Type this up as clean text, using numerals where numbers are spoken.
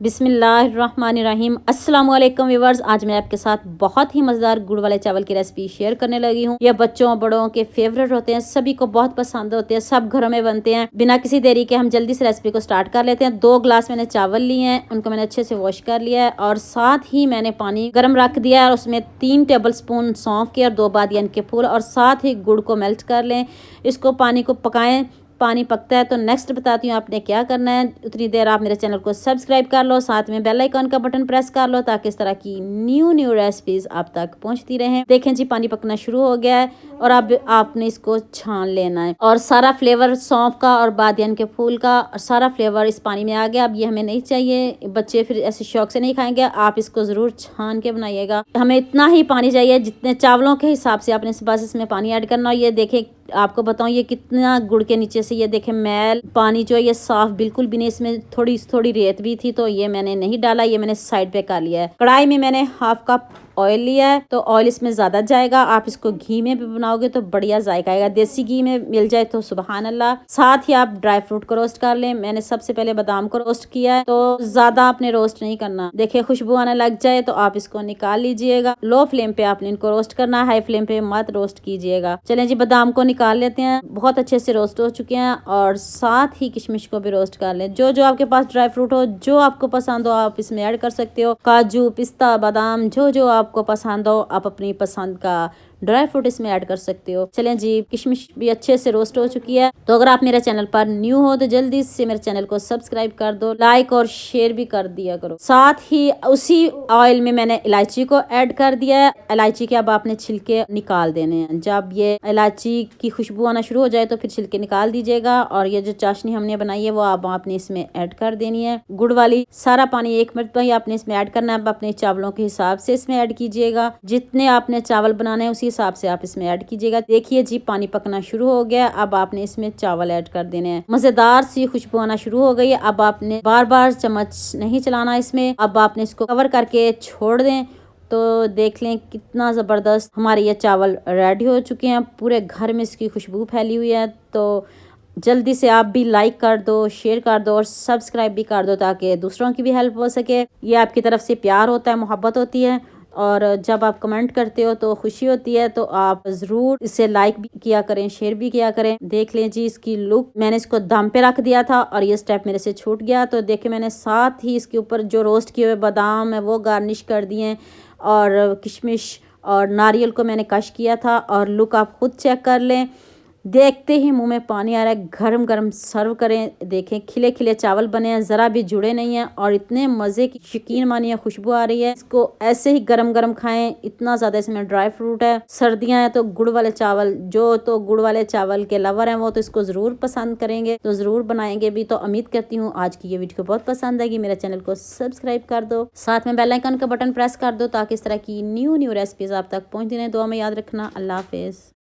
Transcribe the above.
बिस्मिल्लाहिर्रहमानिर्रहीम अस्सलाम वालेकुम व्यूअर्स। आज मैं आपके साथ बहुत ही मज़ेदार गुड़ वाले चावल की रेसिपी शेयर करने लगी हूँ। ये बच्चों बड़ों के फेवरेट होते हैं, सभी को बहुत पसंद होते हैं, सब घरों में बनते हैं। बिना किसी देरी के हम जल्दी से रेसिपी को स्टार्ट कर लेते हैं। 2 गिलास मैंने चावल लिए हैं, उनको मैंने अच्छे से वॉश कर लिया है और साथ ही मैंने पानी गर्म रख दिया है और उसमें 3 टेबल स्पून सौंफ के और 2 बादियान के फूल और साथ ही गुड़ को मेल्ट कर लें। इसको पानी को पकाएं। पानी पकता है तो नेक्स्ट बताती हूँ आपने क्या करना है। उतनी देर आप मेरे चैनल को सब्सक्राइब कर लो, साथ में बेल आइकन का बटन प्रेस कर लो ताकि इस तरह की न्यू रेसिपीज आप तक पहुंचती रहें। देखें जी, पानी पकना शुरू हो गया है और अब आपने इसको छान लेना है और सारा फ्लेवर सौंफ का और बादियान के फूल का सारा फ्लेवर इस पानी में आ गया। अब ये हमें नहीं चाहिए, बच्चे फिर ऐसे शौक से नहीं खाएंगे। आप इसको ज़रूर छान के बनाइएगा। हमें इतना ही पानी चाहिए जितने चावलों के हिसाब से आपने बस इसमें पानी ऐड करना। और ये देखें, आपको बताऊं ये कितना गुड़ के नीचे से ये देखें मैल पानी जो है ये साफ बिल्कुल भी नहीं। इसमें थोड़ी थोड़ी रेत भी थी तो ये मैंने नहीं डाला, ये मैंने साइड पे कर लिया है। कढ़ाई में मैंने 1/2 कप ऑयल लिया है तो ऑयल इसमें ज़्यादा जाएगा। आप इसको घी में भी बनाओगे तो बढ़िया जायका आएगा। देसी घी में मिल जाए तो सुबहान अल्लाह। साथ ही आप ड्राई फ्रूट को रोस्ट कर लें। मैंने सबसे पहले बादाम को रोस्ट किया है, तो ज़्यादा आपने रोस्ट नहीं करना। देखिए खुशबू आने लग जाए तो आप इसको निकाल लीजिएगा। लो फ्लेम पे आपने इनको रोस्ट करना, हाई फ्लेम पे मत रोस्ट कीजिएगा। चलें जी, बादाम को निकाल लेते हैं। बहुत अच्छे से रोस्ट हो चुके हैं और साथ ही किशमिश को भी रोस्ट कर लें। जो जो आपके पास ड्राई फ्रूट हो, जो आपको पसंद हो आप इसमें ऐड कर सकते हो। काजू, पिस्ता, बादाम, जो जो आपको पसंद हो आप अपनी पसंद का ड्राई फ्रूट इसमें ऐड कर सकते हो। चलें जी, किशमिश भी अच्छे से रोस्ट हो चुकी है। तो अगर आप मेरे चैनल पर न्यू हो तो जल्दी से मेरे चैनल को सब्सक्राइब कर दो, लाइक और शेयर भी कर दिया करो। साथ ही उसी ऑयल में मैंने इलायची को ऐड कर दिया है। इलायची के अब आपने छिलके निकाल देने हैं। जब ये इलायची की खुशबू आना शुरू हो जाए तो फिर छिलके निकाल दीजिएगा। और ये जो चाशनी हमने बनाई है वो अब आपने इसमें ऐड कर देनी है, गुड़ वाली। सारा पानी 1 मिनट पर ही आपने इसमें ऐड करना है। अब अपने चावलों के हिसाब से इसमें ऐड कीजिएगा। जितने आपने चावल बनाने हैं उसी हिसाब से आप इसमें ऐड कीजिएगा। देखिए जी, पानी पकना शुरू हो गया। अब आपने इसमें चावल ऐड कर देने हैं। मजेदार सी खुशबू आना शुरू हो गई है। अब आपने बार बार चम्मच नहीं चलाना इसमें। अब आपने इसको कवर करके छोड़ दें तो देख लें कितना ज़बरदस्त हमारे ये चावल रेडी हो चुके हैं। पूरे घर में इसकी खुशबू फैली हुई है। तो जल्दी से आप भी लाइक कर दो, शेयर कर दो और सब्सक्राइब भी कर दो ताकि दूसरों की भी हेल्प हो सके। ये आपकी तरफ से प्यार होता है, मोहब्बत होती है और जब आप कमेंट करते हो तो खुशी होती है। तो आप ज़रूर इसे लाइक भी किया करें, शेयर भी किया करें। देख लें जी इसकी लुक। मैंने इसको दम पे रख दिया था और ये स्टेप मेरे से छूट गया। तो देखे मैंने साथ ही इसके ऊपर जो रोस्ट किए हुए बादाम है वो गार्निश कर दिए और किशमिश और नारियल को मैंने कश किया था। और लुक आप खुद चेक कर लें, देखते ही मुंह में पानी आ रहा है। गरम गरम सर्व करें। देखें खिले खिले चावल बने हैं, ज़रा भी जुड़े नहीं हैं और इतने मज़े की यकीन मानिए खुशबू आ रही है। इसको ऐसे ही गरम गरम खाएं। इतना ज़्यादा इसमें ड्राई फ्रूट है। सर्दियां हैं तो गुड़ वाले चावल, जो तो गुड़ वाले चावल के लवर हैं वो तो इसको ज़रूर पसंद करेंगे, तो ज़रूर बनाएंगे भी। तो उम्मीद करती हूँ आज की ये वीडियो बहुत पसंद आएगी। मेरे चैनल को सब्सक्राइब कर दो, साथ में बेल आइकन का बटन प्रेस कर दो ताकि इस तरह की न्यू रेसिपीज़ आप तक पहुँचती रहें। दुआ में याद रखना। अल्लाह हाफिज़।